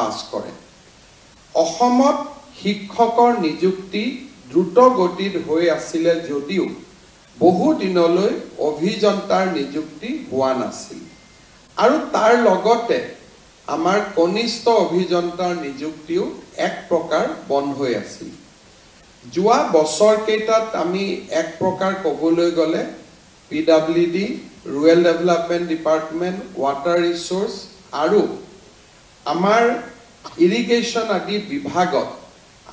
পাছ কৰে অসমত শিক্ষকৰ নিযুক্তি দ্ৰুত গতিত হৈ আছিল যদিও বহু দিনলৈ অভিযন্তাৰ নিযুক্তি হোৱা নাছিল আৰু তাৰ লগতে আমাৰ কনিষ্ঠ অভিযন্তাৰ নিযুক্তিও এক প্ৰকাৰ বন্ধ হৈ আছিল যোৱা বছৰ কেইটাত আমি এক প্ৰকাৰ ক'বলৈ গ'লে PWD Rural Development Department Water Resource আৰু আমাৰ ইৰিগেশ্যন আদি বিভাগত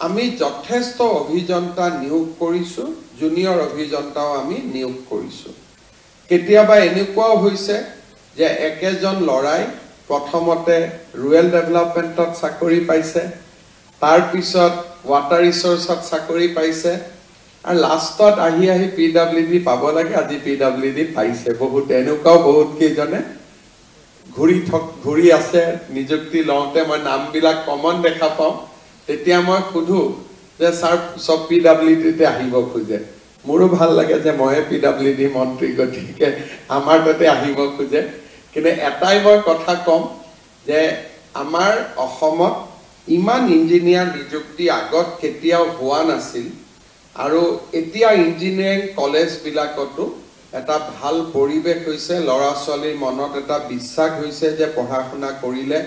আমি যথেষ্ট অভিযন্তা নিয়োগ কৰিছো জুনিয়ৰ অভিযন্তাও আমি নিয়োগ কৰিছো কেতিয়াবা এনেকুৱাও হৈছে যে একেজন লৰাই প্ৰথমতে ৰুৰেল ডেভেলপমেন্টত চাকৰি পাইছে তাৰ পিছত ওয়াটাৰ ৰিসোৰ্সত চাকৰি পাইছে আৰু লাষ্টত আহি PWD পাব লাগে আজি PWD পাইছে বহুত এনেকুৱাও বহুত কেইজনে ঘূৰি আছে নিযুক্তি লওঁতে মই নামবিলাক কমন দেখা পাওঁ তেতিয়া মই খুধু যে স্যাৰ সব PWD তে আহিব খুজে মোৰো ভাল লাগে যে মই PWD মন্ত্ৰী গতিকে আমাৰ তাতে আহিব খুজে কিন্তু এটাই মই কথা কম যে আমাৰ অসমত ইমান ইঞ্জিনিয়াৰ নিযুক্তি আগত কেতিয়াও হোৱা নাছিল আৰু এতিয়া ইঞ্জিনিয়াৰিং কলেজ বিলাকতো এটা ভাল পৰিবেশ হৈছে লৰা ছোৱালীৰ মনত এটা বিশ্বাস হৈছে যে পঢ়া শুনা কৰিলে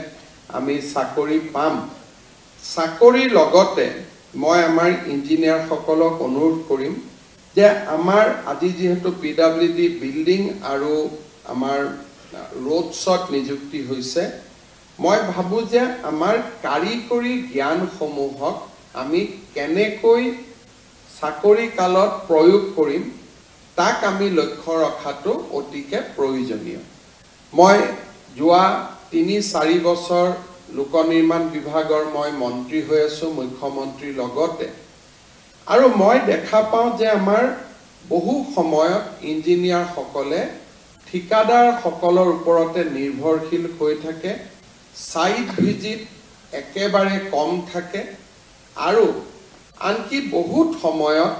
আমি চাকৰি পাম চাকৰিৰ লগতে মই আমাৰ ইঞ্জিনিয়াৰ সকলক অনুৰোধ কৰিম যে আমাৰ আজি যেহেতু PWD বিল্ডিং আৰু আমাৰ ৰোডছত নিযুক্তি হৈছে মই ভাবো যে আমাৰ কাৰিকৰী জ্ঞানসমূহক আমি কেনেকৈ চাকৰি কালত প্ৰয়োগ কৰিম তাক আমি লক্ষ্য ৰখাটো অতিকে প্ৰয়োজনীয় মই যোৱা ৩-৪ বছৰ লোক নিৰ্মাণ বিভাগৰ মই মন্ত্ৰী হৈ আছো মুখ্যমন্ত্ৰীৰ লগতে আৰু মই দেখা পাওঁ যে আমাৰ বহু সময়ত ইঞ্জিনিয়াৰ সকলে ঠিকাদাৰ সকলৰ ওপৰতে নিৰ্ভৰশীল হৈ থাকে সাইট ভিজিট একেবাৰে কম থাকে আৰু আনকি বহুত সময়ত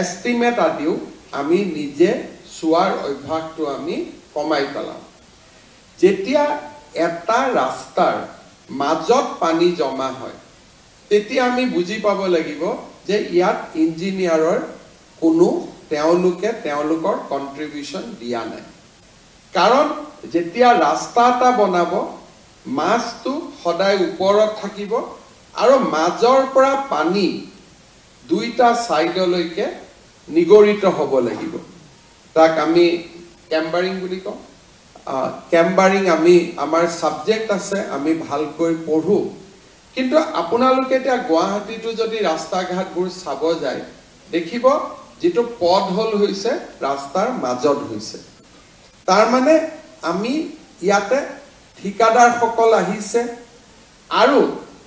এস্টিমেট আদিও আমি নিজে চোৱাৰ অভ্যাসটো আমি কমাই পেলাম যেতিয়া এটা ৰাস্তাৰ মাজত পানী জমা হয় তেতিয়া আমি বুজি পাব লাগিব যে ইয়াত ইঞ্জিনিয়াৰৰ কোনো তেওঁলোকৰ কন্ট্ৰিবিউশন দিয়া নাই কাৰণ যেতিয়া ৰাস্তা এটা বনাব মাছটো সদায় ওপৰত থাকিব আৰু মাজৰ পৰা পানী দুইটা সাইডলৈকে নিগৰিত হ'ব লাগিব তাক আমি কেম্বাৰিং বুলি কওঁ কেম্বাৰিং আমি আমাৰ সাবজেক্ট আছে আমি ভালকৈ পঢ়ো কিন্তু আপোনালোকে এতিয়া গুৱাহাটীটো যদি ৰাস্তা ঘাটবোৰ চাব যায় দেখিব যেটো পথ হল হৈছে ৰাস্তাৰ মাজত হৈছে তাৰ মানে আমি ইয়াতে ঠিকাদাৰ সকল আহিছে আৰু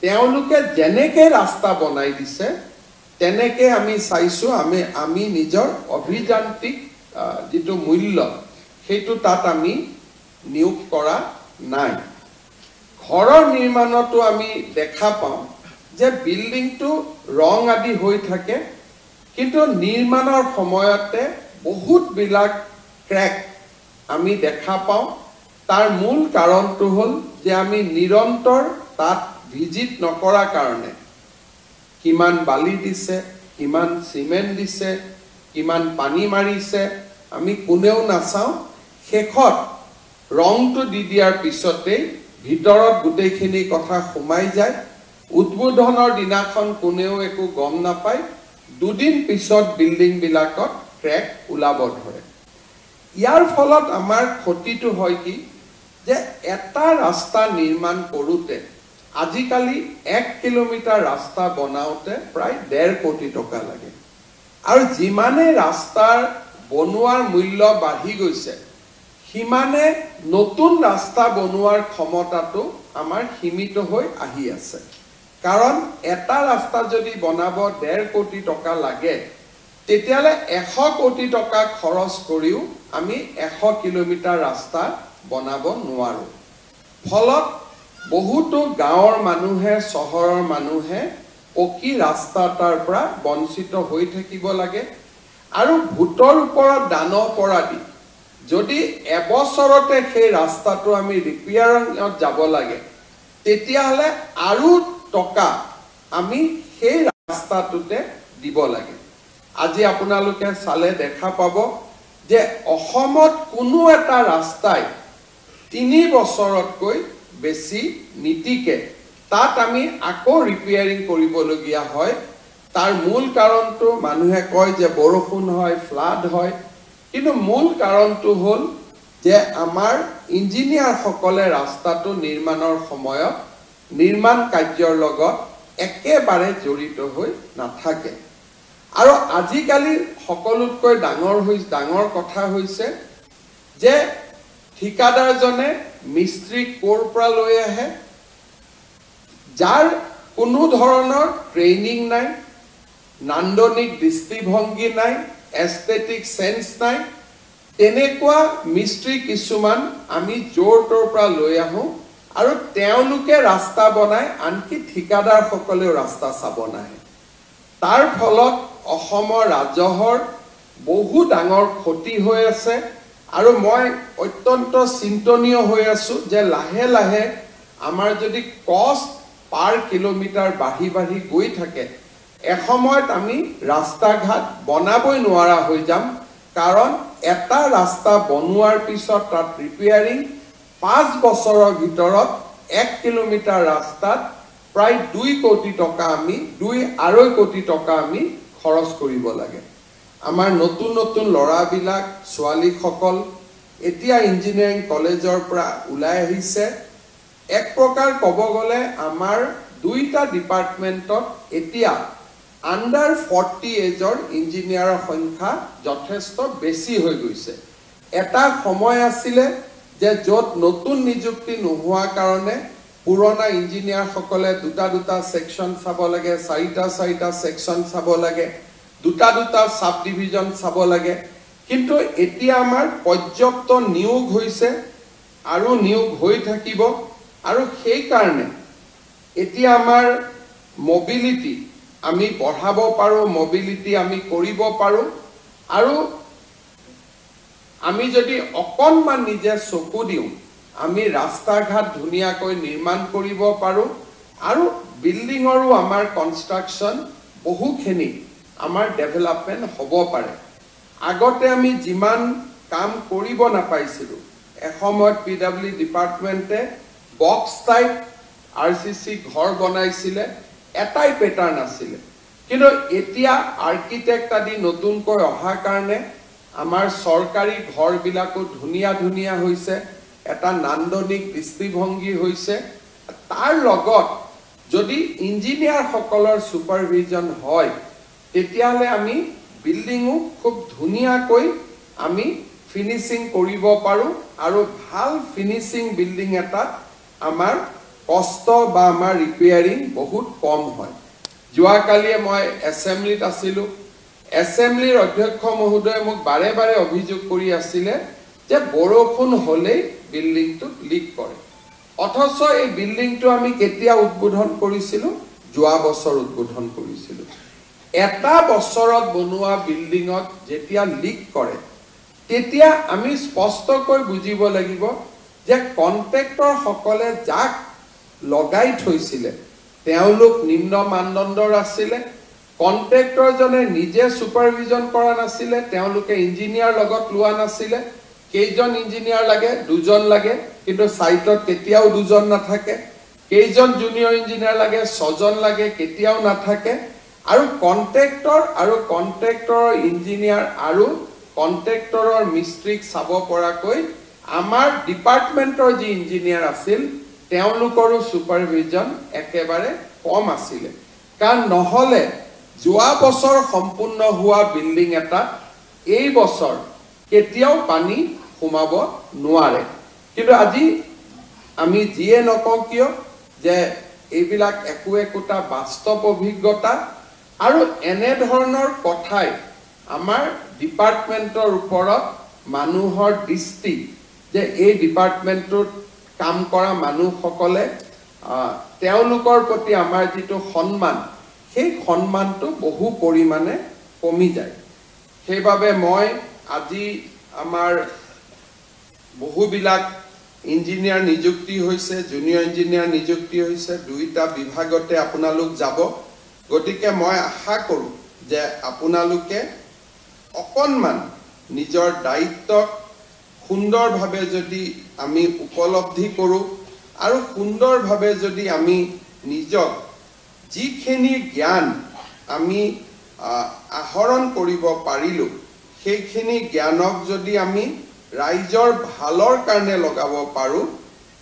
তেওঁলোকে যেনেকে ৰাস্তা বনাই দিছে তেনেকে আমি চাইছো আমি নিজৰ অভিযান্ত্ৰিক যেটো মূল্য সেইটো তাত আমি নিয়োগ কৰা নাই ঘৰৰ নিৰ্মাণটো আমি দেখা পাওঁ যে বিল্ডিংটো ৰং আদি হৈ থাকে কিন্তু নিৰ্মাণৰ সময়তে বহুত বিলাক ক্ৰ্যাক আমি দেখা পাওঁ তাৰ মূল কাৰণটো হল যে আমি নিৰন্তৰ তাত ভিজিট নকৰা কাৰণে কিমান বালি দিছে কিমান সিমেন্ট দিছে কিমান পানী মাৰিছে আমি কোনেও নাচাও শেষত ৰংটো দি দিয়াৰ পিছতে ভিতৰত গুটেইখিনি কথা সোমাই যায় উদ্বোধনৰ দিনাখন কোনেও একো গম নাপায় দুদিন পিছত বিল্ডিং বিলাকত ক্ৰ্যাক ওলাব ধৰে ইয়াৰ ফলত আমাৰ ক্ষতিটো হয় কি যে এটা ৰাস্তা নিৰ্মাণ কৰোতে আজিকালি 1 কিলোমিটাৰ ৰাস্তা বনাওতে প্ৰায় 1.5 কোটি টকা লাগে আৰু যিমানে ৰাস্তাৰ বনোৱাৰ মূল্য বাঢ়ি গৈছে হিমানে নতুন ৰাস্তা বনোৱাৰ ক্ষমতাটো আমাৰ সীমিত হৈ আহি আছে কাৰণ এটা ৰাস্তা যদি বনাব 1.5 কোটি টকা লাগে তেতিয়ালে 100 কোটি টকা খৰচ কৰিও আমি 100 কিলোমিটাৰ ৰাস্তা বনাব নোৱাৰো ফলত বহুতো গাঁৱৰ মানুহে চহৰৰ মানুহে পকি ৰাস্তাটাৰ পৰা বঞ্চিত হৈ থাকিব লাগে আৰু ভূতৰ ওপৰত দান পৰা দি যদি এবছৰতে সেই ৰাস্তাটো আমি ৰিপেয়াৰিঙত যাব লাগে তেতিয়াহ'লে আৰু টকা আমি সেই ৰাস্তাটোতে দিব লাগে। আজি আপোনালোকে চালে দেখা পাব যে অসমত কোনো এটা ৰাস্তাই 3 বছৰতকৈ বেছি নীতিকে তাত আমি আকৌ ৰিপেয়াৰিং কৰিবলগীয়া হয়। তাৰ মূল কাৰণটো মানুহে কয় যে বৰষুণ হয়, ফ্লাড হয়, কিন্তু মূল কাৰণটো হ'ল যে আমাৰ ইঞ্জিনিয়াৰসকলে ৰাস্তাটো নিৰ্মাণৰ সময়ত নিৰ্মাণ কাৰ্যৰ লগত একেবাৰে জড়িত হৈ নাথাকে। আৰু আজিকালি সকলোতকৈ ডাঙৰ কথা হৈছে যে ঠিকাদাৰজনে মিস্ত্ৰীক ক'ৰ পৰা লৈ আহে, যাৰ কোনো ধৰণৰ ট্ৰেইনিং নাই, নান্দনিক দৃষ্টিভংগী নাই, এস্থেটিক সেন্স নাই, তেনেকুৱা মিস্ত্ৰী কিছুমান আমি জোৰ তৰ পৰা লৈ আহোঁ আৰু তেওঁলোকে ৰাস্তা বনায়, আনকি ঠিকাদাৰসকলেও ৰাস্তা চাব নাহে। তাৰ ফলত অসমৰ ৰাজহৰ বহু ডাঙৰ ক্ষতি হৈ আছে। আৰু মই অত্যন্ত চিন্তনীয় হৈ আছোঁ যে লাহে লাহে আমাৰ যদি কষ্ট পাৰ কিলোমিটাৰ বাঢ়ি বাঢ়ি গৈ থাকে, এসময়ত আমি ৰাস্তা ঘাট বনাবই নোৱাৰা হৈ যাম। কাৰণ এটা ৰাস্তা বনোৱাৰ পিছত তাত ৰিপেয়াৰিং 5 বছৰৰ ভিতৰত 1 কিলোমিটাৰ ৰাস্তাত প্ৰায় 2 কোটি টকা আমি 2-2.5 কোটি টকা আমি খৰচ কৰিব লাগে। আমাৰ নতুন নতুন ল'ৰাবিলাক ছোৱালীসকল এতিয়া ইঞ্জিনিয়াৰিং কলেজৰ পৰা ওলাই আহিছে। এক প্ৰকাৰ ক'ব গ'লে আমাৰ 2টা ডিপাৰ্টমেণ্টত এতিয়া আণ্ডাৰ 40 এজৰ ইঞ্জিনিয়াৰৰ সংখ্যা যথেষ্ট বেছি হৈ গৈছে। এটা সময় আছিলে যে য'ত নতুন নিযুক্তি নোহোৱা কাৰণে পুৰণা ইঞ্জিনিয়াৰসকলে 2টা ছেকশ্যন চাব লাগে, 4টা ছেকশ্যন চাব লাগে, 2টা সাব ডিভিজন চাব লাগে। কিন্তু এতিয়া আমাৰ পৰ্যাপ্ত নিয়োগ হৈছে আৰু নিয়োগ হৈ থাকিব। আৰু সেই কাৰণে এতিয়া আমাৰ মোবিলিটি আমি বঢ়াব পাৰোঁ, মোবিলিটি আমি কৰিব পাৰোঁ। আৰু আমি যদি অকণমান নিজে চকু দিওঁ, আমি ৰাস্তা ঘাট ধুনীয়াকৈ নিৰ্মাণ কৰিব পাৰোঁ। আৰু বিল্ডিঙৰো আমাৰ কনষ্ট্ৰাকশ্যন বহুখিনি আমাৰ ডেভেলপমেণ্ট হ'ব পাৰে। আগতে আমি যিমান কাম কৰিব নাপাইছিলোঁ, এসময়ত PW ডিপাৰ্টমেণ্টে বক্স টাইপ RCC ঘৰ বনাইছিলে, এটাই পেটাৰ্ণ আছিলে। কিন্তু এতিয়া আৰ্কিটেক্ট আদি নতুনকৈ অহাৰ কাৰণে আমাৰ চৰকাৰী ঘৰবিলাকো ধুনীয়া হৈছে, এটা নান্দনিক দৃষ্টিভংগী হৈছে। তাৰ লগত যদি ইঞ্জিনিয়াৰসকলৰ ছুপাৰভিজন হয়, তেতিয়াহ'লে আমি বিল্ডিঙো খুব ধুনীয়াকৈ আমি ফিনিচিং কৰিব পাৰোঁ। আৰু ভাল ফিনিচিং বিল্ডিং এটাত আমাৰ কষ্ট বা আমাৰ ৰিপেয়াৰিং বহুত কম হয়। যোৱাকালিয়ে মই এছেম্বলিত আছিলোঁ। এছেম্বলিৰ অধ্যক্ষ মহোদয়ে মোক বাৰে বাৰে অভিযোগ কৰি আছিলে যে বৰষুণ হ'লেই বিল্ডিংটো লিক কৰে। অথচ এই বিল্ডিংটো আমি কেতিয়া উদ্বোধন কৰিছিলোঁ? যোৱা বছৰ উদ্বোধন কৰিছিলোঁ। এটা বছৰত বনোৱা বিল্ডিঙত যেতিয়া লিক কৰে, তেতিয়া আমি স্পষ্টকৈ বুজিব লাগিব যে কন্ট্ৰেক্টৰসকলে যাক লগাই থৈছিলে তেওঁলোক নিম্ন মানদণ্ডৰ আছিলে। কন্ট্ৰেক্টৰজনে নিজে ছুপাৰভিজন কৰা নাছিলে, তেওঁলোকে ইঞ্জিনিয়াৰ লগত লোৱা নাছিলে। কেইজন ইঞ্জিনিয়াৰ লাগে? 2জন লাগে, কিন্তু সাইটত কেতিয়াও 2জন নাথাকে। কেইজন জুনিয়ৰ ইঞ্জিনিয়াৰ লাগে? 6জন লাগে, কেতিয়াও নাথাকে। আৰু কন্ট্ৰেক্টৰ আৰু কন্ট্ৰেক্টৰৰ ইঞ্জিনিয়াৰ আৰু কন্ট্ৰেক্টৰৰ মিস্ত্ৰীক চাব পৰাকৈ আমাৰ ডিপাৰ্টমেণ্টৰ যি ইঞ্জিনিয়াৰ আছিল তেওঁলোকৰো ছুপাৰভিজন একেবাৰে কম আছিলে। কাৰণ নহ'লে যোৱা বছৰ সম্পূৰ্ণ হোৱা বিল্ডিং এটা এই বছৰ কেতিয়াও পানী সোমাব নোৱাৰে। কিন্তু আজি আমি যিয়ে নকওঁ কিয় যে এইবিলাক একোটা বাস্তৱ অভিজ্ঞতা। আৰু এনেধৰণৰ কথাই আমাৰ ডিপাৰ্টমেণ্টৰ ওপৰত মানুহৰ দৃষ্টি যে এই ডিপাৰ্টমেণ্টটোত কাম কৰা মানুহসকলে তেওঁলোকৰ প্ৰতি আমাৰ যিটো সন্মান, সেই সন্মানটো বহু পৰিমাণে কমি যায়। সেইবাবে মই আজি আমাৰ বহুবিলাক ইঞ্জিনিয়াৰ নিযুক্তি হৈছে, জুনিয়ৰ ইঞ্জিনিয়াৰ নিযুক্তি হৈছে, দুইটা বিভাগতে আপোনালোক যাব। গতিকে মই আশা কৰোঁ যে আপোনালোকে অকণমান নিজৰ দায়িত্বক সুন্দৰভাৱে যদি আমি উপলব্ধি কৰোঁ আৰু সুন্দৰভাৱে যদি আমি নিজক যিখিনি জ্ঞান আমি আহৰণ কৰিব পাৰিলোঁ, সেইখিনি জ্ঞানক যদি আমি ৰাইজৰ ভালৰ কাৰণে লগাব পাৰোঁ,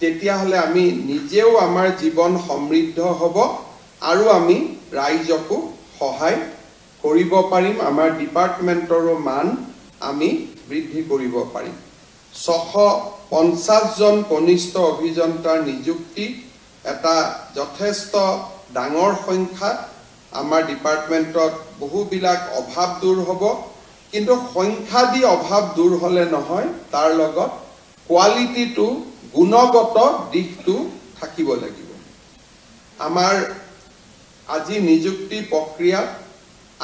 তেতিয়াহ'লে আমি নিজেও আমাৰ জীৱন সমৃদ্ধ হ'ব আৰু আমি ৰাইজকো সহায় কৰিব পাৰিম। আমাৰ ডিপাৰ্টমেণ্টৰো মান আমি বৃদ্ধি কৰিব পাৰিম। 650 জন কনিষ্ঠ অভিযন্তাৰ নিযুক্তি এটা যথেষ্ট ডাঙৰ সংখ্যা। আমাৰ ডিপাৰ্টমেণ্টত বহুবিলাক অভাৱ দূৰ হ'ব, কিন্তু সংখ্যা দি অভাৱ দূৰ হ'লে নহয়, তাৰ লগত কোৱালিটিটো, গুণগত দিশটো থাকিব লাগিব। আমাৰ আজি নিযুক্তি প্ৰক্ৰিয়াত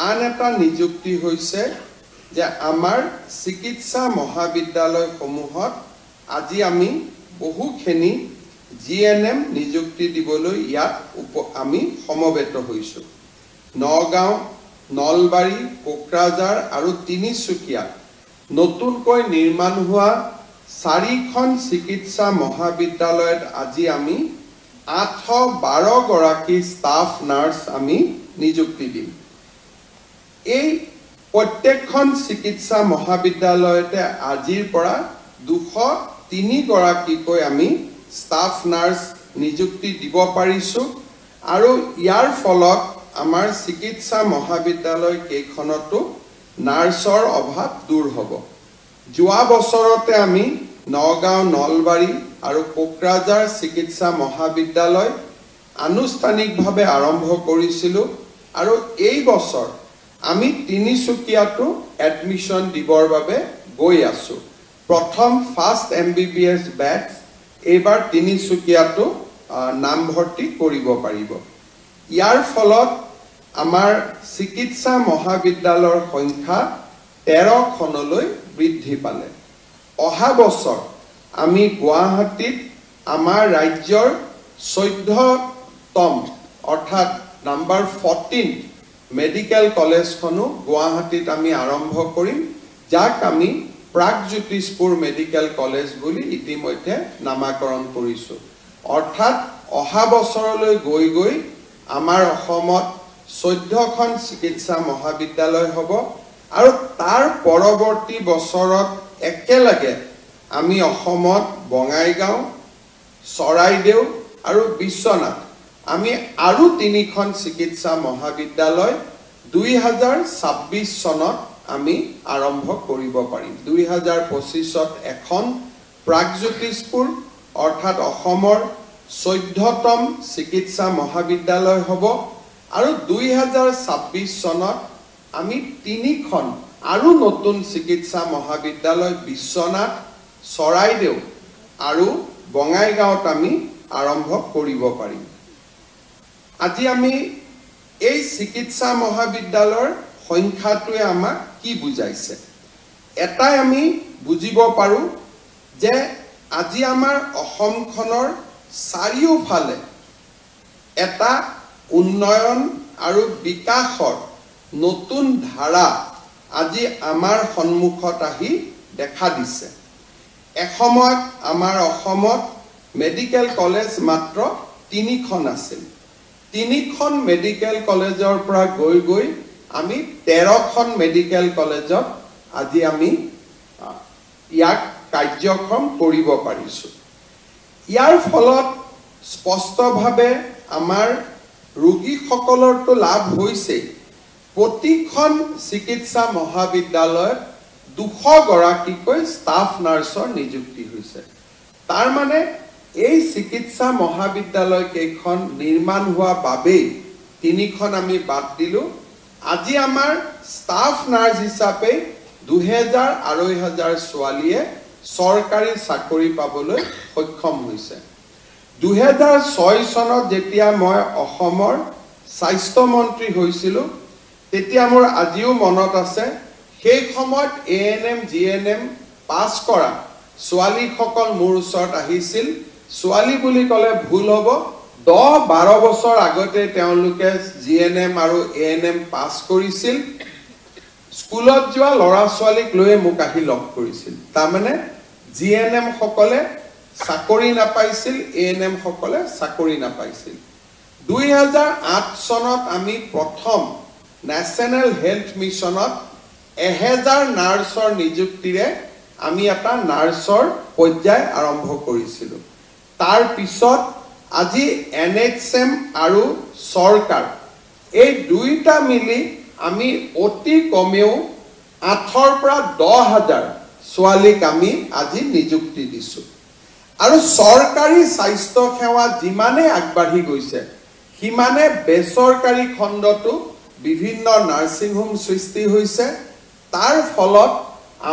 আন এটা নিযুক্তি হৈছে যে আমাৰ চিকিৎসা মহাবিদ্যালয়সমূহত আজি আমি বহুখিনি GNM নিযুক্তি দিবলৈ ইয়াত আমি সমবেত হৈছোঁ। নগাঁও, নলবাৰী, কোকৰাঝাৰ আৰু তিনিচুকীয়াত নতুনকৈ নিৰ্মাণ হোৱা 4খন চিকিৎসা মহাবিদ্যালয়ত আজি আমি 812 গৰাকী ষ্টাফ নাৰ্ছ আমি নিযুক্তি দিম। এই প্ৰত্যেকখন চিকিৎসা মহাবিদ্যালয়তে আজিৰ পৰা 203 গৰাকীকৈ আমি ষ্টাফ নাৰ্ছ নিযুক্তি দিব পাৰিছোঁ আৰু ইয়াৰ ফলত আমাৰ চিকিৎসা মহাবিদ্যালয় কেইখনতো নাৰ্ছৰ অভাৱ দূৰ হ'ব। যোৱা বছৰতে আমি নগাঁও, নলবাৰী আৰু কোকৰাঝাৰ চিকিৎসা মহাবিদ্যালয় আনুষ্ঠানিকভাৱে আৰম্ভ কৰিছিলোঁ আৰু এই বছৰ আমি তিনিচুকীয়াতো এডমিশ্যন দিবৰ বাবে গৈ আছোঁ। প্ৰথম ফাৰ্ষ্ট MBBS বেটছ এইবাৰ তিনিচুকীয়াতো নামভৰ্তি কৰিব পাৰিব। ইয়াৰ ফলত আমাৰ চিকিৎসা মহাবিদ্যালয়ৰ সংখ্যা 13খনলৈ বৃদ্ধি পালে। অহা বছৰ আমি গুৱাহাটীত আমাৰ ৰাজ্যৰ 14তম অৰ্থাৎ নাম্বাৰ 14 মেডিকেল কলেজখনো গুৱাহাটীত আমি আৰম্ভ কৰিম, যাক আমি প্ৰাগজ্যোতিষপুৰ মেডিকেল কলেজ বুলি ইতিমধ্যে নামাকৰণ কৰিছোঁ। অৰ্থাৎ অহা বছৰলৈ গৈ গৈ আমাৰ অসমত 14খন চিকিৎসা মহাবিদ্যালয় হ'ব আৰু তাৰ পৰৱৰ্তী বছৰত একেলগে আমি অসমত বঙাইগাঁও, চৰাইদেউ আৰু বিশ্বনাথ আমি আৰু 3খন চিকিৎসা মহাবিদ্যালয় 2026 চনত আমি আৰম্ভ কৰিব পাৰিম। 2025ত এখন প্ৰাগজ্যোতিষপুৰ অৰ্থাৎ অসমৰ 14তম চিকিৎসা মহাবিদ্যালয় হ'ব আৰু 2026 চনত আমি 3খন আৰু নতুন চিকিৎসা মহাবিদ্যালয় বিশ্বনাথ, চৰাইদেউ আৰু বঙাইগাঁৱত আমি আৰম্ভ কৰিব পাৰিম। আজি আমি এই চিকিৎসা মহাবিদ্যালয়ৰ সংখ্যাটোৱে আমাক কি বুজাইছে? এটাই আমি বুজিব পাৰোঁ যে আজি আমাৰ অসমখনৰ চাৰিওফালে এটা উন্নয়ন আৰু বিকাশৰ নতুন ধাৰা আজি আমাৰ সন্মুখত আহি দেখা দিছে। এসময়ত আমাৰ অসমত মেডিকেল কলেজ মাত্ৰ 3খন আছিল। 3খন মেডিকেল কলেজৰ পৰা গৈ গৈ আমি 13খন মেডিকেল কলেজত আজি আমি ইয়াক কাৰ্যক্ষম কৰিব পাৰিছোঁ। ইয়াৰ ফলত স্পষ্টভাৱে আমাৰ ৰোগীসকলৰতো লাভ হৈছে। প্ৰতিখন চিকিৎসা মহাবিদ্যালয়ত 200 গৰাকীকৈ ষ্টাফ নাৰ্ছৰ নিযুক্তি হৈছে। তাৰ মানে এই চিকিৎসা মহাবিদ্যালয় কেইখন নিৰ্মাণ হোৱা বাবেই 3খন আমি বাদ দিলোঁ। আজি আমাৰ ষ্টাফ নাৰ্ছ হিচাপে 2000-2500 ছোৱালীয়ে চৰকাৰী চাকৰি পাবলৈ সক্ষম হৈছে। 2006 চনত যেতিয়া মই অসমৰ স্বাস্থ্য মন্ত্ৰী হৈছিলোঁ, তেতিয়া মোৰ আজিও মনত আছে, সেই সময়ত ANM, GNM পাছ কৰা ছোৱালীসকল মোৰ ওচৰত আহিছিল ছোৱালী বুলি ক'লে ভুল হ'ব 10-12 বছৰ আগতে তেওঁলোকে জিএনএম আৰু এএনএম পাছ কৰিছিল স্কুলত যোৱা ল'ৰা ছোৱালীক লৈ মোক আহি লগ কৰিছিল তাৰমানে জিএনএম সকলে চাকৰি নাপাইছিল এএনএম সকলে চাকৰি নাপাইছিল 2008 চনত আমি প্ৰথম নেশ্যনেল হেল্থ মিছনত 1000 নাৰ্ছৰ নিযুক্তিৰে আমি এটা নাৰ্ছৰ পৰ্যায় আৰম্ভ কৰিছিলোঁ তাৰ পিছত আজি এনএইচএম আৰু চৰকাৰ এই দুইটা মিলি আমি অতি কমেও 8ৰ পৰা 10,000 ছোৱালীক আমি আজি নিযুক্তি দিছো আৰু চৰকাৰী স্বাস্থ্য সেৱা যিমানে আগবাঢ়ি গৈছে সিমানে বেচৰকাৰী খণ্ডটো বিভিন্ন নাৰ্ছিং হোম সৃষ্টি হৈছে তাৰ ফলত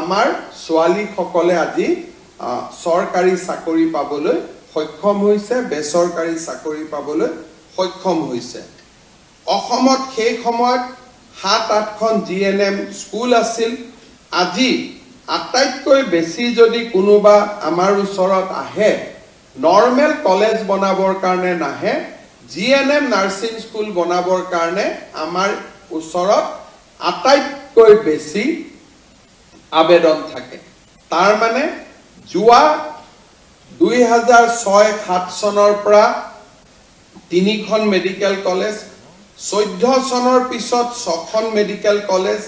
আমাৰ ছোৱালীসকলে আজি চৰকাৰী চাকৰি পাবলৈ সক্ষম হৈছে বেচৰকাৰী চাকৰি পাবলৈ সক্ষম হৈছে অসমত সেই সময়ত 7-8খন জিএনএম স্কুল আছিল আজি আটাইতকৈ বেছি যদি কোনোবা আমাৰ ওচৰত আহে নৰ্মেল কলেজ বনাবৰ কাৰণে নাহে জিএনএম নাৰ্ছিং স্কুল বনাবৰ কাৰণে আমাৰ ওচৰত আটাইতকৈ বেছি আবেদন থাকে তাৰ মানে যোৱা 2006-7 চনৰ পৰা 3খন মেডিকেল কলেজ 14 চনৰ পিছত 6খন মেডিকেল কলেজ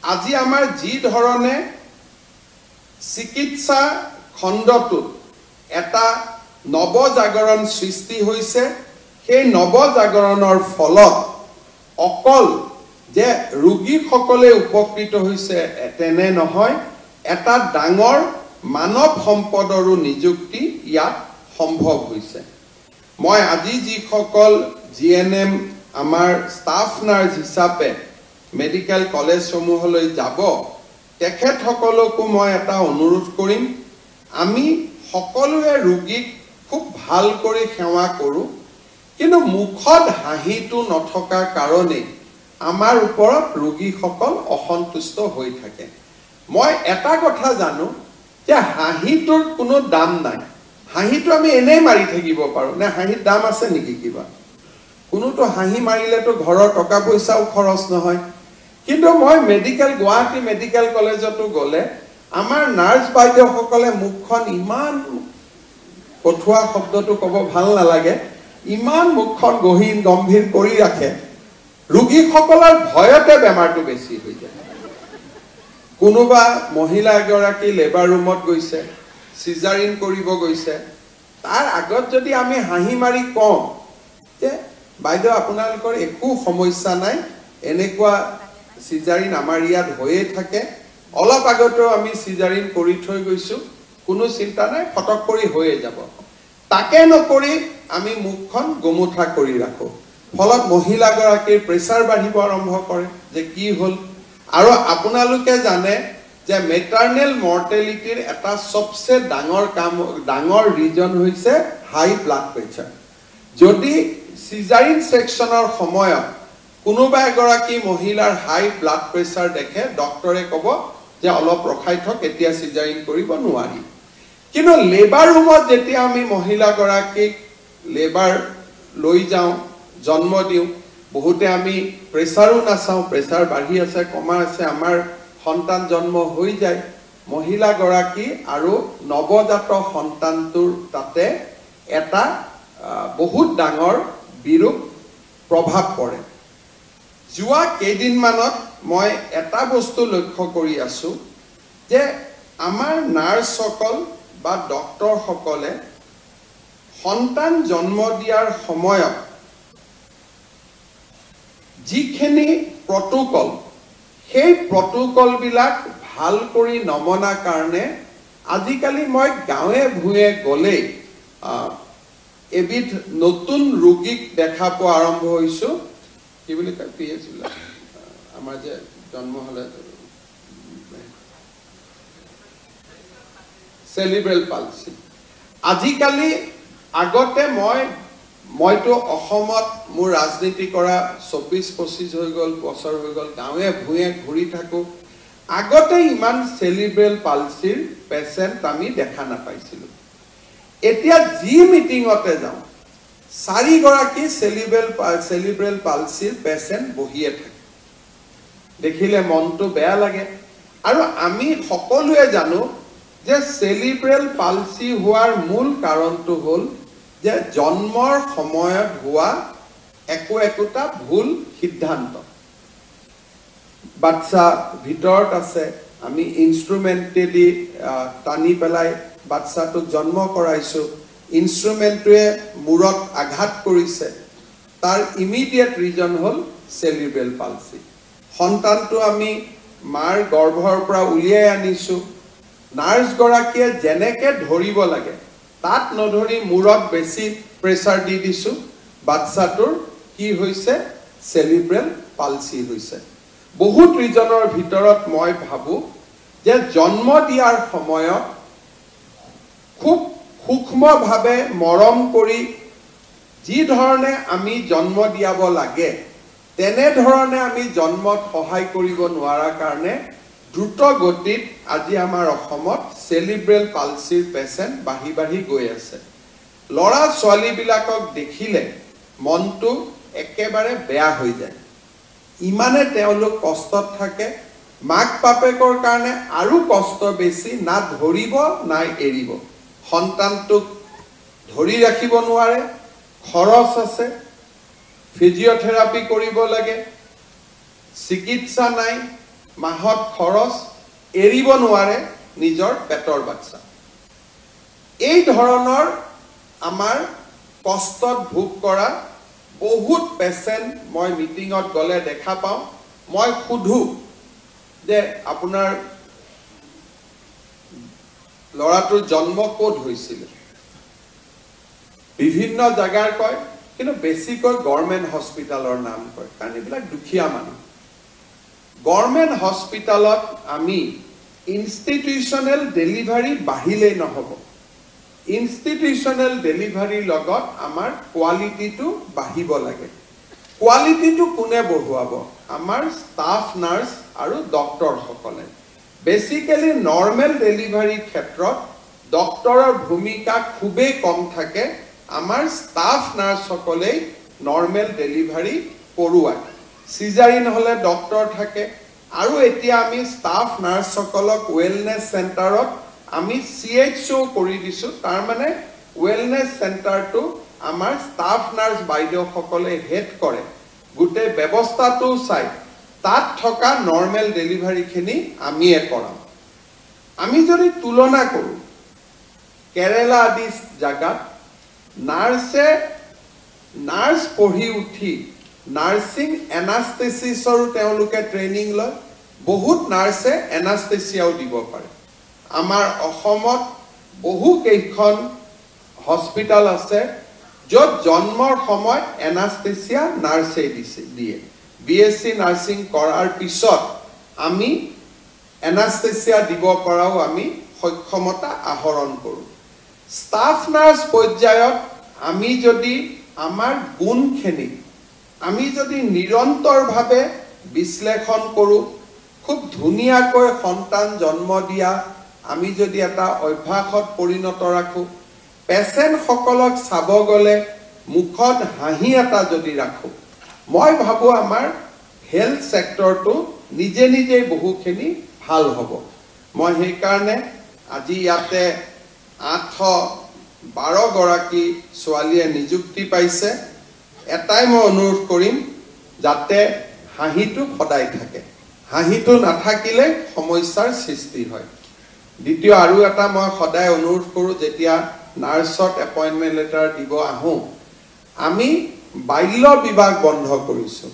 আজি আমাৰ যি ধৰণে চিকিৎসা খণ্ডটোত এটা নৱজাগৰণ সৃষ্টি হৈছে সেই নৱজাগৰণৰ ফলত অকল যে ৰোগীসকলে উপকৃত হৈছে তেনে নহয় এটা ডাঙৰ মানৱ সম্পদৰো নিযুক্তি ইয়াত সম্ভৱ হৈছে মই আজি যিসকল জিএনএম আমাৰ ষ্টাফ নাৰ্ছ হিচাপে মেডিকেল কলেজ সমূহলৈ যাব তেখেতসকলকো মই এটা অনুৰোধ কৰিম আমি সকলোৱে ৰোগীক খুব ভাল কৰি সেৱা কৰোঁ কিন্তু মুখত হাঁহিটো নথকাৰ কাৰণে আমাৰ ওপৰত ৰোগীসকল অসন্তুষ্ট হৈ থাকে মই এটা কথা জানো যে হাঁহিটোৰ কোনো দাম নাই হাঁহিটো আমি এনেই মাৰি থাকিব পাৰোঁ নে হাঁহিৰ দাম আছে নেকি কিবা কোনোটো হাঁহি মাৰিলেতো ঘৰৰ টকা পইচাও খৰচ নহয় কিন্তু মই মেডিকেল গুৱাহাটী মেডিকেল কলেজতো গ'লে আমাৰ নাৰ্ছ বাইদেউসকলে মুখখন ইমান কঠোৱা শব্দটো ক'ব ভাল নালাগে ইমান মুখখন গহীন গম্ভীৰ কৰি ৰাখে ৰোগীসকলৰ ভয়তে বেমাৰটো বেছি হৈ যায় কোনোবা মহিলা এগৰাকী লেবাৰ ৰুমত গৈছে সিজাৰিন কৰিব গৈছে তাৰ আগত যদি আমি হাঁহি মাৰি কওঁ যে বাইদেউ আপোনালোকৰ একো সমস্যা নাই এনেকুৱা সিজাৰিন আমাৰ ইয়াত হৈয়ে থাকে অলপ আগতেও আমি সিজাৰিন কৰি থৈ গৈছো কোনো চিন্তা নাই ফটক কৰি হৈয়ে যাব তাকে নকৰি আমি মুখখন গোমুঠা কৰি ৰাখো ফলত মহিলাগৰাকীৰ প্ৰেছাৰ বাঢ়িব আৰম্ভ কৰে যে কি হ'ল আৰু আপোনালোকে জানে যে মেটাৰনেল মৰ্টেলিটিৰ এটা সবচে ডাঙৰ ৰিজন হৈছে হাই ব্লাড প্ৰেছাৰ যদি সিজাৰিন সেকশনৰ সময়ত কোনোবা এগৰাকী মহিলাৰ হাই ব্লাড প্ৰেছাৰ দেখে ডক্টৰে ক'ব যে অলপ ৰখাই থক এতিয়া সিজাৰিন কৰিব নোৱাৰি কিন্তু লেবাৰ ৰুমত যেতিয়া আমি মহিলাগৰাকীক লেবাৰ লৈ যাওঁ জন্ম দিওঁ বহুতে আমি প্ৰেছাৰো নাচাওঁ প্ৰেছাৰ বাঢ়ি আছে কমা আছে আমাৰ সন্তান জন্ম হৈ যায় মহিলাগৰাকী আৰু নৱজাত সন্তানটোৰ তাতে এটা বহুত ডাঙৰ বিৰূপ প্ৰভাৱ পৰে যোৱা কেইদিনমানত মই এটা বস্তু লক্ষ্য কৰি আছো যে আমাৰ নাৰ্ছসকল বা ডক্টৰসকলে সন্তান জন্ম দিয়াৰ সময়ত যিখিনি প্ৰটোকল সেই প্ৰটোকল বিলাক ভাল কৰি নমনা কাৰণে আজিকালি মই গাঁৱে ভূঞে গ'লে এবিধ নতুন ৰোগীক দেখা পোৱা আৰম্ভ হৈছো কি বুলি কয় পিএচ আমাৰ যে জন্ম হলে সেলিব্ৰেল পালসি আজিকালি আগতে মইতো অসমত মোৰ ৰাজনীতি কৰা 24-25 হৈ গ'ল বছৰ হৈ গ'ল গাঁৱে ভূঞে ঘূৰি থাকো আগতে ইমান সেৰিব্ৰেল পালচিৰ পেচেণ্ট আমি দেখা নাপাইছিলোঁ এতিয়া যি মিটিঙতে যাওঁ 4 গৰাকী সেৰিব্ৰেল পালচিৰ পেচেণ্ট বহিয়ে থাকে দেখিলে মনটো বেয়া লাগে আৰু আমি সকলোৱে জানো যে সেৰিব্ৰেল পালচি হোৱাৰ মূল কাৰণটো হ'ল যে জন্মৰ সময়ত হোৱা একোটা ভুল সিদ্ধান্ত বাচ্চা ভিতৰত আছে আমি ইনস্ট্ৰুমেন্টেদি টানি পেলাই বাচ্চাটোক জন্ম কৰাইছো ইনস্ট্ৰুমেন্টটোৱে মূৰত আঘাত কৰিছে তাৰ ইমিডিয়েট ৰিজন হ'ল সেৰিব্ৰেল পালচি সন্তানটো আমি মাৰ গৰ্ভৰ পৰা উলিয়াই আনিছো নাৰ্ছ গৰাকীয়ে যেনেকে ধৰিব লাগে তাত নধৰি মূৰত বেছি প্ৰেছাৰ দি দিছো বাচ্চাটোৰ কি হৈছে সেৰিব্ৰেল পালচি হৈছে বহুত ৰিজনৰ ভিতৰত মই ভাবো যে জন্ম দিয়াৰ সময়ত খুব সূক্ষ্মভাৱে মৰম কৰি যি ধৰণে আমি জন্ম দিয়াব লাগে তেনে ধৰণে আমি জন্মত সহায় কৰিব নোৱাৰা কাৰণে দ্ৰুত গতিত আজি আমাৰ অসমত সেৰিব্ৰেল পালচিৰ পেচেণ্ট বাঢ়ি গৈ আছে লৰা ছোৱালীবিলাকক দেখিলে মনটো একেবাৰে বেয়া হৈ যায় ইমানে তেওঁলোক কষ্টত থাকে মাক বাপেকৰ কাৰণে আৰু কষ্ট বেছি না ধৰিব নাই এৰিব সন্তানটোক ধৰি ৰাখিব নোৱাৰে খৰচ আছে ফিজিঅথেৰাপি কৰিব লাগে চিকিৎসা নাই মাহত খৰচ এৰিব নোৱাৰে নিজৰ পেটৰ বাচ্চা এই ধৰণৰ আমাৰ কষ্টত ভোগ কৰা বহুত পেচেণ্ট মই মিটিঙত গলে দেখা পাওঁ মই খুধু যে আপোনাৰ লৰাটোৰ জন্ম ক'ত হৈছিল বিভিন্ন জাগাৰ কয় কিন্তু বেছিকৈ গভৰ্ণমেণ্ট হস্পিটালৰ নাম কয় কাৰণ এইবিলাক দুখীয়া মানুহ গভৰ্ণমেণ্ট হস্পিটালত আমি ইনষ্টিটিউচনেল ডেলিভাৰী বাঢ়িলেই নহ'ব ইনষ্টিটিউচনেল ডেলিভাৰীৰ লগত আমাৰ কোৱালিটিটো বাঢ়িব লাগে কোৱালিটিটো কোনে বঢ়ুৱাব আমাৰ ষ্টাফ নাৰ্ছ আৰু ডক্টৰসকলে বেসিক্যালি নৰ্মেল ডেলিভাৰী ক্ষেত্ৰত ডক্টৰৰ ভূমিকা খুবেই কম থাকে আমাৰ ষ্টাফ নাৰ্ছসকলে নৰ্মেল ডেলিভাৰী কৰোৱায় সিজাৰিন হলে ডক্টৰ থাকে আৰু এতিয়া আমি ষ্টাফ নাৰ্ছসকলক ওয়েলনেস সেন্টাৰত আমি CHO কৰি দিছো তাৰ মানে ওয়েলনেস সেন্টাৰটো আমাৰ ষ্টাফ নাৰ্ছ বাইদেউসকলে হেড কৰে গুটে ব্যৱস্থাটো চাই তাত থকা নৰ্মেল ডেলিভাৰীখিনি আমিয়ে কৰাম আমি যদি তুলনা কৰো কেৰালা আদি জাগাত নাৰ্ছ পঢ়ি উঠি নাৰ্ছিং এনাস্থেচিছৰ তেওঁলোকে ট্ৰেইনিং লয় বহুত নাৰ্ছে এনাস্থেচিয়াও দিব পাৰে আমাৰ অসমত বহু কেইখন হস্পিটাল আছে য'ত জন্মৰ সময় এনাস্থেচিয়া নাৰ্ছে দিয়ে BSc নাৰ্ছিং কৰাৰ পিছত আমি এনাস্থেচিয়া দিব পৰাও আমি সক্ষমতা আহৰণ কৰো ষ্টাফ নাৰ্ছ পৰ্যায়ত আমি যদি আমাৰ গুণখিনি আমি যদি নিৰন্তৰভাৱে বিশ্লেষণ কৰো খুব ধুনীয়াকৈ সন্তান জন্ম দিয়া আমি যদি এটা অভ্যাসত পৰিণত ৰাখো পেচেণ্ট সকলক চাব গলে মুখত হাঁহি এটা যদি ৰাখো মই ভাবো আমাৰ হেলথ সেক্টৰটো নিজে বহুখিনি ভাল হ'ব মই সেই কাৰণে আজি ইয়াতে 812 গৰাকী ছোৱালীয়ে নিযুক্তি পাইছে এটাই মই অনুৰোধ কৰিম যাতে হাঁহিটো সদায় থাকে হাঁহিটো নাথাকিলে সমস্যাৰ সৃষ্টি হয় দ্বিতীয় আৰু এটা মই সদায় অনুৰোধ কৰো যেতিয়া নাৰ্ছত এপইন্টমেন্ট লেটাৰ দিব আহো আমি বাল্য বিবাহ বন্ধ কৰিছো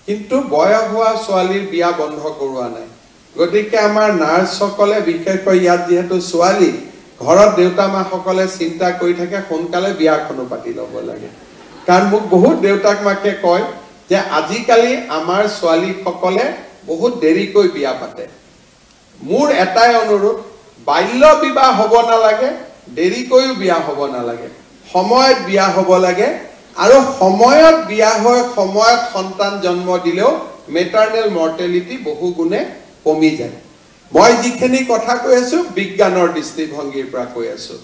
কিন্তু বয়স হোৱা ছোৱালীৰ বিয়া বন্ধ কৰোৱা নাই গতিকে আমাৰ নাৰ্ছসকলে বিশেষকৈ ইয়াত যেহেতু ছোৱালী ঘৰত দেউতা মাসকলে চিন্তা কৰি থাকে সোনকালে বিয়াখনো পাতি ল'ব লাগে কাৰণ মোক বহুত দেউতাক মাকে কয় যে আজিকালি আমাৰ ছোৱালীসকলে বহুত দেৰিকৈ বিয়া পাতে মোৰ এটাই অনুৰোধ বাল্য বিবাহ হ'ব নালাগে দেৰিকৈও বিয়া হ'ব নালাগে সময়ত বিয়া হ'ব লাগে আৰু সময়ত বিয়া হৈ সময়ত সন্তান জন্ম দিলেও মেটাৰনেল মৰ্টেলিটি বহু গুণে কমি যায় মই যিখিনি কথা কৈ আছো বিজ্ঞানৰ দৃষ্টিভংগীৰ পৰা কৈ আছো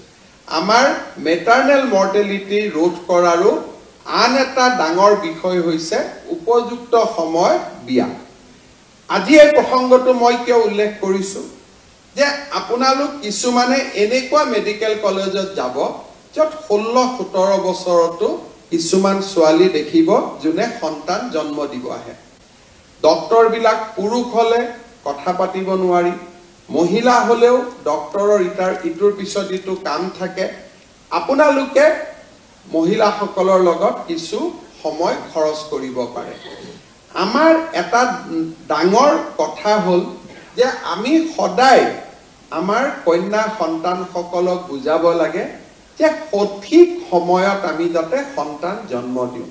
আমাৰ মেটাৰনেল মৰ্টেলিটি ৰোধ কৰাৰো আন এটা ডাঙৰ বিষয় হৈছে উপযুক্ত সময় বিয়া আজি এই প্ৰসংগটো মই কিয় উল্লেখ কৰিছো যে আপোনালোক কিছুমানে এনেকুৱা মেডিকেল কলেজত যাব যত 16-17 বছৰতো কিছুমান ছোৱালী দেখিব যোনে সন্তান জন্ম দিব আহে ডক্টৰ বিলাক পুৰুষ হলে কথা পাতিব নোৱাৰি মহিলা হলেও ডক্টৰৰ ইটোৰ পিছত ইটো কাম থাকে আপোনালোকে মহিলাসকলৰ লগত কিছু সময় খৰচ কৰিব পাৰে আমাৰ এটা ডাঙৰ কথা হল যে আমি সদায় আমাৰ কন্যা সন্তানসকলক বুজাব লাগে যে সঠিক সময়ত আমি যাতে সন্তান জন্ম দিওঁ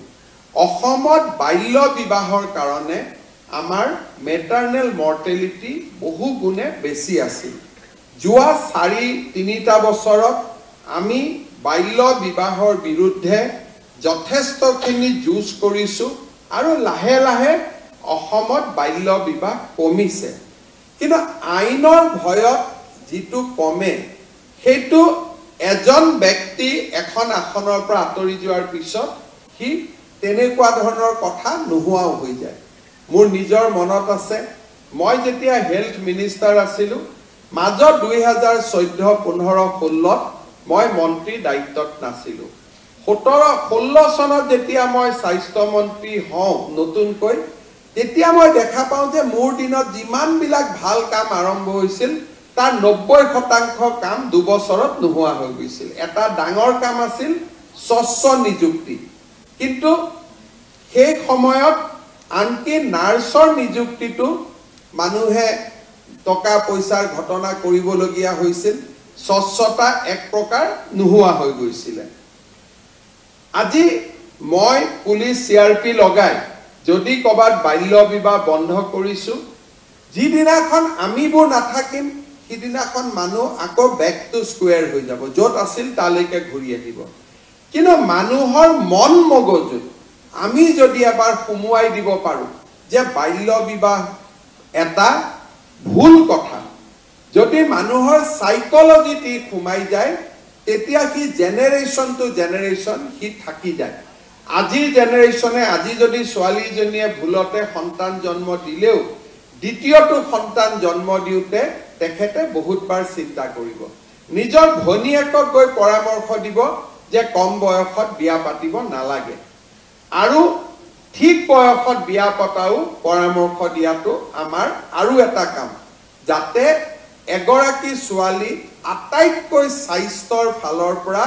অসমত বাল্য বিবাহৰ কাৰণে আমাৰ মেটাৰনেল মৰ্টেলিটি বহু গুণে বেছি আছিল যোৱা 4-3টা বছৰত আমি বাল্য বিবাহৰ বিৰুদ্ধে যথেষ্টখিনি যুঁজ কৰিছো আৰু লাহে লাহে অসমত বাল্য বিবাহ কমিছে কিন্তু আইনৰ ভয়ত যিটো কমে সেইটো এজন ব্যক্তি এখন আসনৰ পৰা আঁতৰি যোৱাৰ পিছত কি তেনেকুৱা ধৰণৰ কথা নোহোৱাও হৈ যায় মোৰ নিজৰ মনত আছে মই যেতিয়া হেলথ মিনিষ্টাৰ আছিলো মাজত 2014-15-16 মই মন্ত্ৰী দায়িত্বত নাছিলো 17-16 চনত যেতিয়া মই স্বাস্থ্য মন্ত্ৰী হওঁ নতুনকৈ তেতিয়া মই দেখা পাওঁ যে মোৰ দিনত যিমান বিলাক ভাল কাম আৰম্ভ হৈছিল তাৰ 90% কাম 2 বছৰত নোহোৱা হৈ গৈছিল এটা ডাঙৰ কাম আছিল স্বচ্ছ নিযুক্তি কিন্তু সেই সময়ত আনকি নাৰ্ছৰ নিযুক্তিটো মানুহে টকা পইচাৰ ঘটনা কৰিবলগীয়া হৈছিল স্বচ্ছতা এক প্ৰকাৰ নোহোৱা হৈ গৈছিল আজি মই পুলিচ সিআৰপি লগাই যদি কবাত বাল্য বিবাহ বন্ধ কৰিছো যিদিনাখন আমিবোৰ নাথাকিম সিদিনাখন মানুহ আকৌ বেক টু স্কোয়াৰ হৈ যাব যত আছিল তালৈকে ঘূৰি আহিব কিন্তু মানুহৰ মন মগজুত আমি যদি এবাৰ সুমুৱাই দিব পাৰো যে বাল্য বিবাহ এটা ভুল কথা যদি মানুহৰ সাইকোলজিটি খুমাই যায় তেতিয়া কি জেনাৰেশন টু জেনাৰেশন হি থাকি যায় আজিৰ জেনাৰেশনে আজি যদি ছোৱালীজনীয়ে ভুলতে সন্তান জন্ম দিলেও দ্বিতীয়টো সন্তান জন্ম দিওতে তেখেতে বহুতবাৰ চিন্তা কৰিব নিজৰ ভনীয়েকক গৈ পৰামৰ্শ দিব যে কম বয়সত বিয়া পাতিব নালাগে আৰু ঠিক বয়সত বিয়া পতাও পৰামৰ্শ দিয়াটো আমাৰ আৰু এটা কাম যাতে এগৰাকী ছোৱালী আটাইতকৈ স্বাস্থ্যৰ ফালৰ পৰা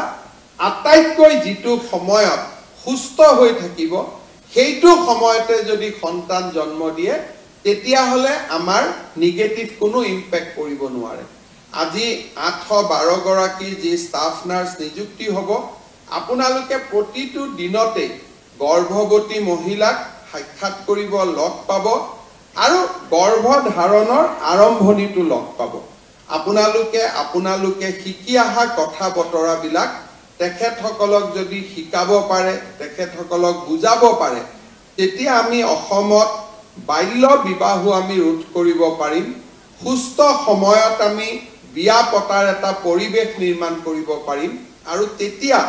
আটাইতকৈ যিটো সময়ত সুস্থ হৈ থাকিব সেইটো সময়তে যদি সন্তান জন্ম দিয়ে তেতিয়া হলে আমাৰ নিগেটিভ কোনো ইম্প্যাক্ট কৰিব নোৱাৰে আজি 8-12 গৰাকী যি ষ্টাফ নাৰ্ছ নিযুক্তি হ'ব আপোনালোকে প্ৰতিটো দিনতে গৰ্ভৱতী মহিলাক সাক্ষাৎ কৰিব লগ পাব আৰু গৰ্ভধাৰণৰ আৰম্ভণিটো লগ পাব আপোনালোকে শিকি অহা কথা বতৰা বিলাক তেখেতসকলক যদি শিকাব পাৰে তেখেতসকলক বুজাব পাৰে তেতিয়া আমি অসমত বাল্য বিবাহো আমি ৰোধ কৰিব পাৰিম সুস্থ সময়ত আমি বিয়া পতাৰ এটা পৰিবেশ নিৰ্মাণ কৰিব পাৰিম আৰু তেতিয়া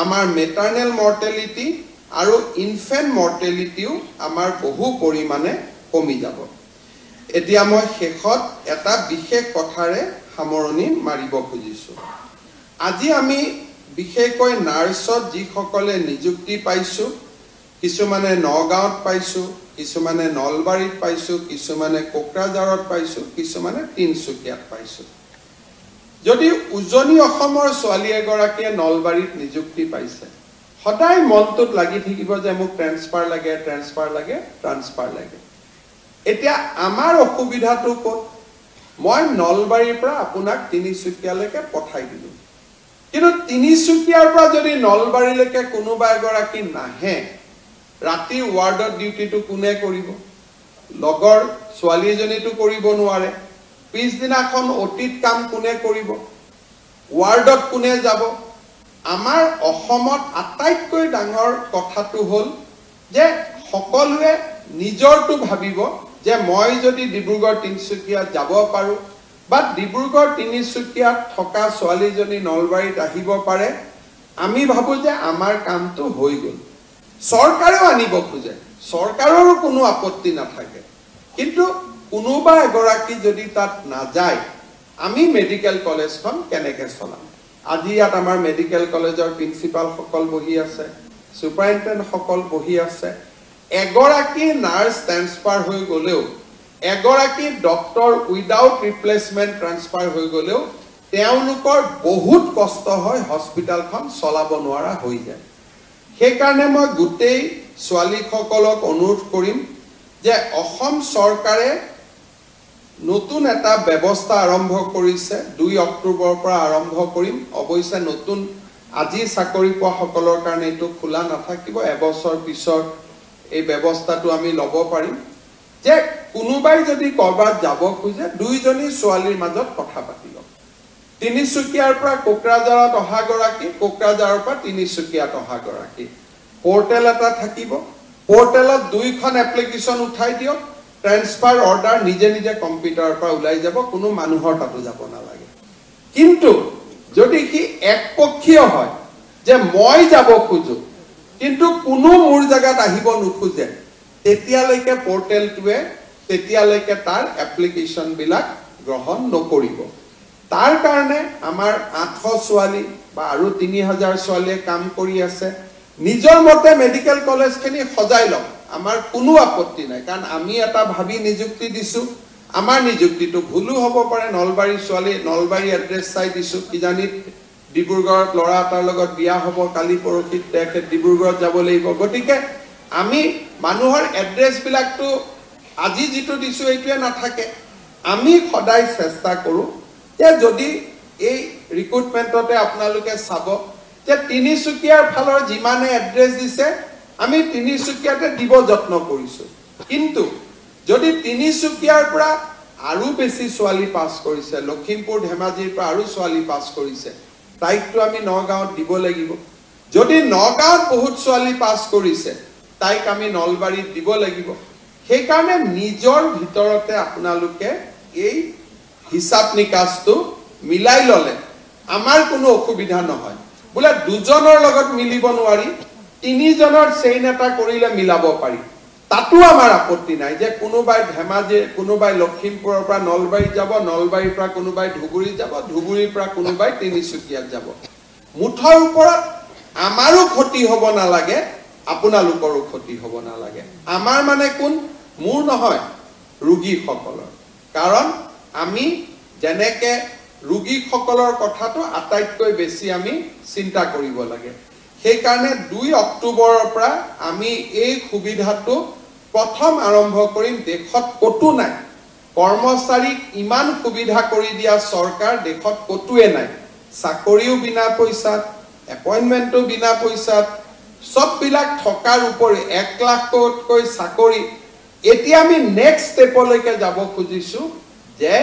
আমাৰ মেটাৰনেল মৰ্টেলিটি আৰু ইনফেন্ট মৰ্টেলিটিও আমাৰ বহু পৰিমাণে কমি যাব এতিয়া মই শেষত এটা বিশেষ কথাৰে সামৰণি মাৰিব খুজিছো আজি আমি বিশেষকৈ নাৰ্ছত যিসকলে নিযুক্তি পাইছো কিছুমানে নগাঁৱত পাইছো কিছুমানে নলবাৰীত পাইছো কিছুমানে কোকৰাঝাৰত পাইছো কিছুমানে তিনচুকীয়াত পাইছো যদি উজনি অসমৰ ছোৱালী এগৰাকীয়ে নলবাৰীত নিযুক্তি পাইছে সদায় মনটোত লাগি থাকিব যে মোক ট্ৰান্সফাৰ লাগে এতিয়া আমাৰ অসুবিধাটো ক'ত মই নলবাৰীৰ পৰা আপোনাক তিনিচুকীয়ালৈকে পঠাই দিলো কিন্তু তিনিচুকীয়াৰ পৰা যদি নলবাৰীলৈকে কোনোবা এগৰাকী নাহে ৰাতি ৱাৰ্ডত ডিউটিটো কোনে কৰিব লগৰ ছোৱালীজনীটো কৰিব নোৱাৰে পিছদিনাখন অতীত কাম কোনে কৰিব ৱাৰ্ডত কোনে যাব আমাৰ অসমত আটাইতকৈ ডাঙৰ কথাটো হল যে সকলোৱে নিজৰটো ভাবিব যে মই যদি ডিব্ৰুগড় তিনিচুকীয়াত যাব পাৰো বা ডিব্ৰুগড় তিনিচুকীয়াত থকা ছোৱালীজনী নলবাৰীত আহিব পাৰে আমি ভাবো যে আমাৰ কামটো হৈ গ'ল চৰকাৰেও আনিব খোজে চৰকাৰৰো কোনো আপত্তি নাথাকে কিন্তু কোনোবা এগৰাকী যদি তাত নাযায় আমি মেডিকেল কলেজখন কেনেকৈ চলাম আজি ইয়াত আমাৰ মেডিকেল কলেজৰ প্ৰিন্সিপাল সকল বহি আছে সুপাৰিনটেণ্ডেণ্ট সকল বহি আছে এগৰাকী নাৰ্ছ ট্ৰান্সফাৰ হৈ গ'লেও এগৰাকী ডক্টৰ উইদাউট ৰিপ্লেচমেণ্ট ট্ৰান্সফাৰ হৈ গ'লেও তেওঁলোকৰ বহুত কষ্ট হয় হস্পিটেলখন চলাব নোৱাৰা হৈ যায় সেইকাৰণে মই গোটেই ছোৱালীসকলক অনুৰোধ কৰিম যে অসম চৰকাৰে নতুন এটা ব্যৱস্থা আৰম্ভ কৰিছে 2 অক্টোবৰৰ পৰা আৰম্ভ কৰিম অৱশ্যে নতুন আজি চাকৰি পোৱা সকলৰ কাৰণে এটো খোলা নাথাকিব এবছৰ পিছৰ এই ব্যৱস্থাটো আমি ল'ব পাৰিম যে কোনোবাই যদি কৰবাত যাব খোজে দুইজনী ছোৱালীৰ মাজত কথা পাতি লওক তিনিচুকীয়াৰ পৰা কোকৰাঝাৰত অহা গৰাকী কোকৰাঝাৰৰ পৰা তিনিচুকীয়াত অহা গৰাকী পোৰ্টেল এটা থাকিব পোৰ্টেলত দুইখন এপ্লিকেশন উঠাই দিয়ক ট্ৰান্সফাৰ অৰ্ডাৰ নিজে নিজে কম্পিউটাৰৰ পৰা ওলাই যাব কোনো মানুহৰ তাতো যাব নালাগে কিন্তু যদি কি একপক্ষীয় হয় যে মই যাব খোজো কিন্তু কোনো মোৰ জায়গাত আহিব নোখোজে তেতিয়ালৈকে পোৰ্টেলটোৱে তেতিয়ালৈকে তাৰ এপ্লিকেশন বিলাক গ্ৰহণ নকৰিব তাৰ কাৰণে আমাৰ 800 ছোৱালী বা আৰু 3000 ছোৱালীয়ে কাম কৰি আছে নিজৰ মতে মেডিকেল কলেজখিনি সজাই লওক আমাৰ কোনো আপত্তি নাই কাৰণ আমি এটা ভাবি নিযুক্তি দিছো আমাৰ নিযুক্তিটো ভুলু হ'ব পাৰে নলবাৰী ছোৱালী নলবাৰী এড্ৰেছ চাই দিছো কি জানি ডিব্ৰুগড়ত লৰা এটাৰ লগত বিয়া হ'ব কালি পৰখিত তেখে ডিব্ৰুগড়ত যাব লাগিব গতিকে আমি মানুহৰ এড্ৰেছ বিলাকটো আজি যেটো দিছো এইটোৱে নাথাকে আমি সদায় চেষ্টা কৰো যে যদি এই ৰিক্ৰুটমেন্টতে আপোনালোকে চাব যে তিনিচুকীয়াৰ ফালৰ যিমানে এড্ৰেছ দিছে আমি তিনিচুকীয়াতে দিব যত্ন কৰিছো কিন্তু যদি তিনিচুকীয়াৰ পৰা আৰু বেছি ছোৱালী পাস কৰিছে লখিমপুৰ ধেমাজিৰ পৰা আৰু ছোৱালী পাস কৰিছে তাইকটো আমি নগাঁৱত দিব লাগিব যদি নগাঁৱত বহুত ছোৱালী পাস কৰিছে তাইক আমি নলবাৰীত দিব লাগিব সেই কাৰণে নিজৰ ভিতৰতে আপোনালোকে এই হিসাব নিকাছটো মিলাই ললে আমাৰ কোনো অসুবিধা নহয় বুলা দুজনৰ লগত মিলিব নোৱাৰি তিনিজনৰ চেইন এটা কৰিলে মিলাব পাৰি তাতো আমাৰ আপত্তি নাই যে কোনোবাই ধেমাজি কোনোবাই লখিমপুৰৰ পৰা নলবাৰী যাব নলবাৰীৰ পৰা কোনোবাই ধুবুৰী যাব ধুবুৰীৰ পৰা কোনোবাই তিনিচুকীয়াত যাব মুঠৰ ওপৰত আমাৰো ক্ষতি হ'ব নালাগে আপোনালোকৰো ক্ষতি হ'ব নালাগে আমাৰ মানে কোন মোৰ নহয় ৰোগীসকলৰ কাৰণ আমি যেনেকে ৰোগীসকলৰ কথাটো আটাইতকৈ বেছি আমি চিন্তা কৰিব লাগে সেই কাৰণে 2 অক্টোবৰৰ পৰা আমি এই সুবিধাটো প্ৰথম আৰম্ভ কৰিম দেশত কতো নাই কৰ্মচাৰীক ইমান সুবিধা কৰি দিয়া চৰকাৰ দেশত কতোৱে নাই চাকৰিও বিনা পইচাত এপইন্টমেন্টও বিনা পইচাত সব বিলাক থকাৰ উপৰি 1 লাখতকৈ চাকৰি এতিয়া আমি নেক্সট ষ্টেপলৈকে যাব খুজিছো যে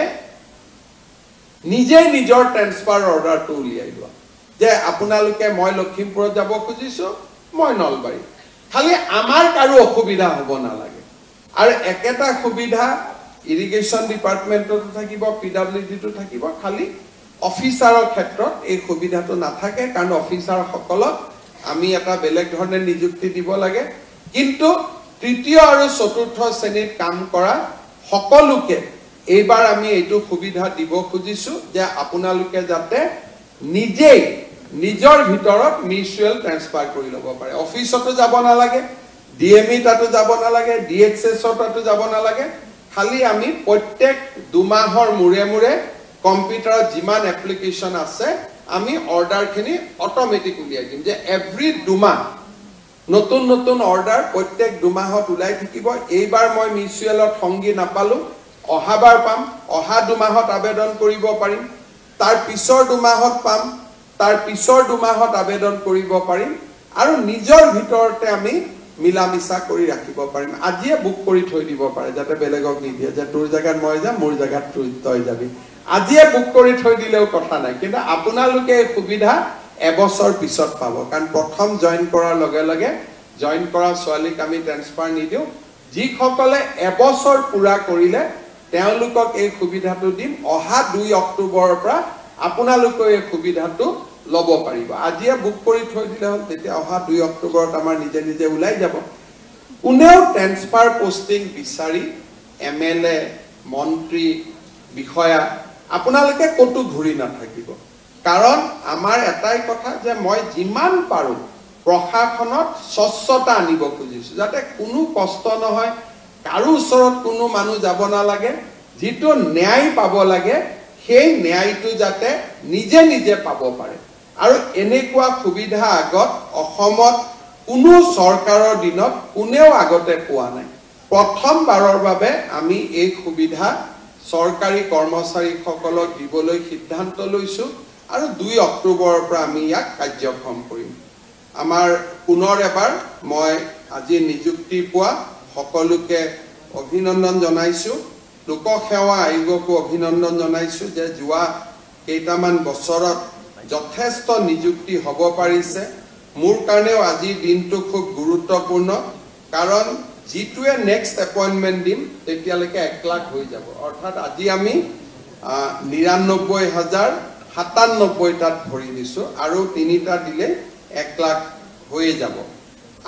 নিজে নিজৰ ট্ৰান্সফাৰ অৰ্ডাৰটো উলিয়াই লোৱা যে আপোনালোকে মই লখিমপুৰত যাব খুজিছো মই নলবাৰী খালি আমাৰ কাৰো অসুবিধা হ'ব নালাগে আৰু একেটা সুবিধা ইৰিগেশ্যন ডিপাৰ্টমেন্টতো থাকিব পিডব্লিউডিটো থাকিব খালি অফিচাৰৰ ক্ষেত্ৰত এই সুবিধাটো নাথাকে কাৰণ অফিচাৰ সকলক আমি এটা বেলেগ ধৰণে নিযুক্তি দিব লাগে কিন্তু তৃতীয় আৰু চতুৰ্থ শ্ৰেণীত কাম কৰা সকলোকে এইবাৰ আমি এইটো সুবিধা দিব খুজিছো যে আপোনালোকে যাতে নিজেই নিজৰ ভিতৰত মিউচুৱেল ট্ৰান্সফাৰ কৰি ল'ব পাৰে অফিচতো যাব নালাগে ডিএমই তাতো যাব নালাগে ডিএক্সএছ তাতো যাব নালাগে খালি আমি প্ৰত্যেক 2 মাহৰ মুৰে মুৰে কম্পিউটাৰত যিমান এপ্লিকেশন আছে আমি অৰ্ডাৰখিনি অটোমেটিক উলিয়াই দিম যে এভৰি 2 মাহ নতুন নতুন অৰ্ডাৰ প্ৰত্যেক 2 মাহত উলাই থাকিব এইবাৰ মই মিউচুৱেলত সংগী নাপালো অহাবাৰ পাম অহা 2 মাহত আবেদন কৰিব পাৰিম তাৰ পিছৰ 2 মাহত পাম তাৰ পিছৰ 2 মাহত আবেদন কৰিব পাৰিম আৰু নিজৰ ভিতৰতে আমি মিলামিছা কৰি ৰাখিব পাৰিম আজিয়ে বুক কৰি থৈ দিব পাৰে যাতে বেলেগক নিদিয়ে যে তোৰ জায়গাত মই যাম মোৰ জায়গাত তই যাবি আজিয়ে বুক কৰি থৈ দিলেও কথা নাই কিন্তু আপোনালোকে এই সুবিধা এবছৰ পিছত পাব কাৰণ প্ৰথম জয়েন কৰাৰ লগে লগে জয়েন কৰা ছোৱালীক আমি ট্ৰান্সফাৰ নিদিও যিসকলে এবছৰ পুৰা কৰিলে তেওঁলোকক এই সুবিধাটো দিম অহা 2 অক্টোবৰৰ পৰা আপোনালোকে এই সুবিধাটো ল'ব পাৰিব আজিয়ে বুক কৰি থৈ দিলে হ'ল তেতিয়া অহা 2 অক্টোবৰত আমাৰ নিজে নিজে ওলাই যাব কোনেও ট্ৰান্সফাৰ পোষ্টিং বিচাৰি এমএলএ মন্ত্ৰী বিষয়া আপোনালোকে কতো ঘূৰি নাথাকিব কাৰণ আমাৰ এটাই কথা যে মই যিমান পাৰো প্ৰশাসনত স্বচ্ছতা আনিব খুজিছো যাতে কোনো কষ্ট নহয় কাৰো ওচৰত কোনো মানুহ যাব নালাগে যিটো ন্যায় পাব লাগে সেই ন্যায়টো যাতে নিজে নিজে পাব পাৰে আৰু এনেকুৱা সুবিধা আগত অসমত কোনো চৰকাৰৰ দিনত কোনেও আগতে পোৱা নাই প্ৰথমবাৰৰ বাবে আমি এই সুবিধা চৰকাৰী কৰ্মচাৰীসকলক দিবলৈ সিদ্ধান্ত লৈছো আৰু 2 অক্টোবৰৰ পৰা আমি ইয়াক কাৰ্যক্ষম কৰিম আমাৰ পুনৰ এবাৰ মই আজি নিযুক্তি পোৱা সকলোকে অভিনন্দন জনাইছো লোকসেৱা আয়োগকো অভিনন্দন জনাইছো যে যোৱা কেইটামান বছৰত যথেষ্ট নিযুক্তি হ'ব পাৰিছে মোৰ কাৰণেও আজি দিনটো খুব গুৰুত্বপূৰ্ণ কাৰণ যিটোৱে নেক্সট এপইন্টমেন্ট দিম তেতিয়ালৈকে 1 লাখ হৈ যাব অৰ্থাৎ আজি আমি 99,097 তাত ভৰি দিছো আৰু 3টা দিলে 1 লাখ হৈ যাব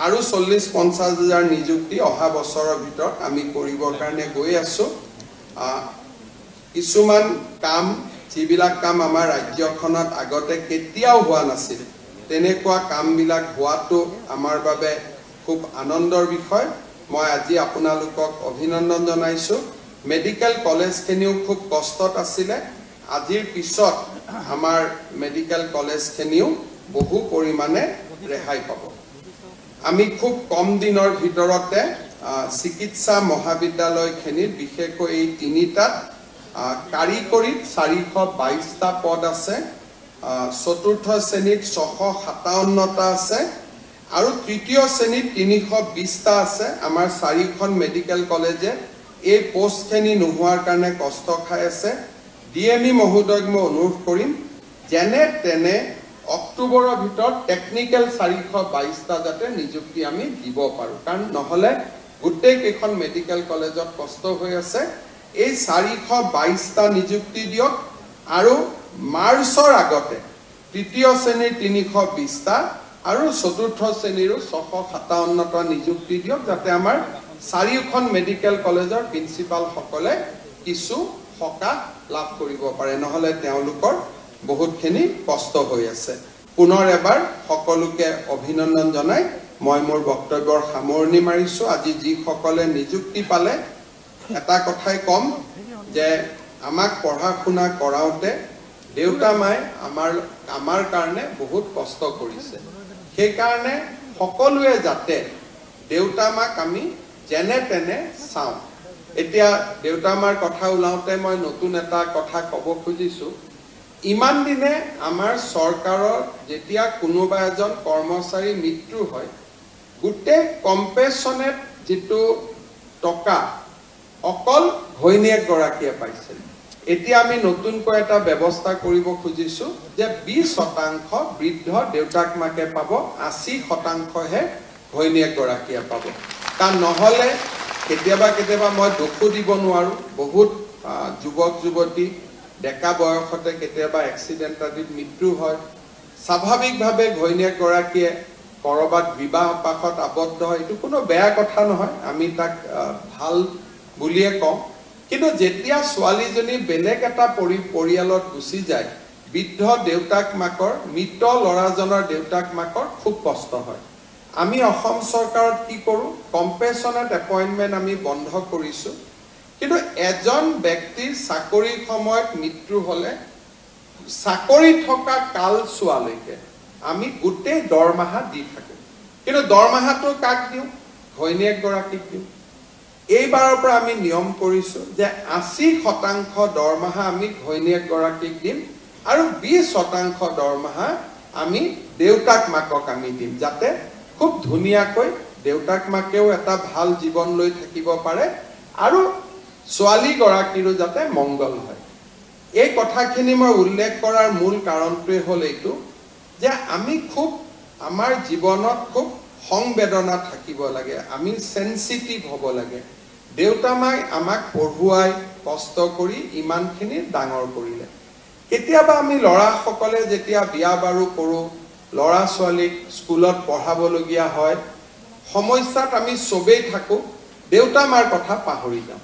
আৰু 40-50 হাজাৰ নিযুক্তি অহা বছৰৰ ভিতৰত আমি কৰিবৰ কাৰণে গৈ আছো কিছুমান কাম যিবিলাক কাম আমাৰ ৰাজ্যখনত আগতে কেতিয়াও হোৱা নাছিল তেনেকুৱা কামবিলাক হোৱাটো আমাৰ বাবে খুব আনন্দৰ বিষয় মই আজি আপোনালোকক অভিনন্দন জনাইছো মেডিকেল কলেজখিনিও খুব কষ্টত আছিলে আজিৰ পিছত আমাৰ মেডিকেল কলেজখিনিও বহু পৰিমাণে ৰেহাই পাব আমি খুব কম দিনৰ ভিতৰতে চিকিৎসা মহাবিদ্যালয়খিনিত বিশেষকৈ এই 3টাত কাৰিকৰীত 422টা পদ আছে চতুৰ্থ শ্ৰেণীত 657টা আছে আৰু তৃতীয় শ্ৰেণীত 320টা আছে আমাৰ 4খন মেডিকেল কলেজে এই পোষ্টখিনি নোহোৱাৰ কাৰণে কষ্ট খাই আছে ডিএমই মহোদয়ক মই অনুৰোধ কৰিম যেনে তেনে অক্টোবৰৰ ভিতৰত টেকনিক্যাল 422টা যাতে নিযুক্তি আমি দিব পাৰো কাৰণ নহলে গোটেই কেইখন মেডিকেল কলেজত কষ্ট হৈ আছে এই 422টা নিযুক্তি দিয়ক আৰু মাৰ্চৰ আগতে তৃতীয় শ্ৰেণীৰ 320টা আৰু চতুৰ্থ শ্ৰেণীৰ 657টা নিযুক্তি দিয়ক যাতে আমাৰ 4খন মেডিকেল কলেজৰ প্ৰিন্সিপাল সকলে কিছু সকাহ লাভ কৰিব পাৰে নহলে তেওঁলোকৰ বহুতখিনি কষ্ট হৈ আছে পুনৰ এবাৰ সকলোকে অভিনন্দন জনাই মই মোৰ বক্তব্যৰ সামৰণি মাৰিছো আজি যি সকলে নিযুক্তি পালে এটা কথাই কম যে আমাক পঢ়া শুনা কৰাওতে দেউতা মাই আমাৰ কাৰণে বহুত কষ্ট কৰিছে সেই কাৰণে সকলোৱে যাতে দেউতা মাক আমি যেনে তেনে চাও এতিয়া দেউতা মাৰ কথা ওলাওতে মই নতুন এটা কথা ক'ব খুজিছো ইমান দিনে আমাৰ চৰকাৰৰ যেতিয়া কোনোবা এজন কৰ্মচাৰী মৃত্যু হয় গুটে কম্পেনচনেট যেটো টকা অকল ঘৈণীয়েক গৰাকীয়ে পাইছিল এতিয়া আমি নতুনকৈ এটা ব্যৱস্থা কৰিব খুজিছো যে 20% বৃদ্ধ দেউতাক মাকে পাব 80% হে ঘৈণীয়েক গৰাকীয়ে পাব কাৰণ নহলে কেতিয়াবা মই দুখো দিব নোৱাৰো বহুত যুৱক যুৱতী ডেকা বয়সতে কেতিয়াবা এক্সিডেন্ট আদিত মৃত্যু হয় স্বাভাৱিকভাৱে ঘৈণীয়েক গৰাকীয়ে কৰবাত বিবাহ পাশত আবদ্ধ হয় এটো কোনো বেয়া কথা নহয় আমি তাক ভাল বুলিয়ে কম কিন্তু যেতিয়া ছোৱালীজনী বেলেগ এটা পৰিয়ালত গুচি যায় বৃদ্ধ দেউতাক মাকৰ মৃত লৰাজনৰ দেউতাক মাকৰ খুব কষ্ট হয় আমি অসম চৰকাৰত কি কৰো কম্পেনচনেট এপইন্টমেন্ট আমি বন্ধ কৰিছো কিন্তু এজন ব্যক্তিৰ চাকৰি সময়ত মৃত্যু হলে চাকৰি থকা কাল চোৱালৈকে আমি গোটেই দৰমহা দি থাকো কিন্তু দৰমহাটো কাক দিও ঘৈণীয়েক গৰাকীক দিও এইবাৰৰ পৰা আমি নিয়ম কৰিছো যে 80% দৰমহা আমি ঘৈণীয়েক গৰাকীক দিম আৰু 20% দৰমহা আমি দেউতাক মাকক আমি দিম যাতে খুব ধুনিয়াকৈ দেউতাক মাকেও এটা ভাল জীৱন লৈ থাকিব পাৰে আৰু ছোৱালী গৰাকীৰো যাতে মংগল হয় এই কথাখিনি মই উল্লেখ কৰাৰ মূল কাৰণটোৱে হ'ল এইটো যে আমি খুব আমাৰ জীৱনত খুব সংবেদনা থাকিব লাগে, আমি সেন্সিটিভ হ'ব লাগে। দেউতা মাই আমাক পঢ়ুৱাই কষ্ট কৰি ইমানখিনি ডাঙৰ কৰিলে। কেতিয়াবা আমি ল'ৰাসকলে যেতিয়া বিয়া বাৰু কৰোঁ, ল'ৰা ছোৱালীক স্কুলত পঢ়াবলগীয়া হয়, সমস্যাত আমি চবেই থাকোঁ, দেউতা মাৰ কথা পাহৰি যাওঁ।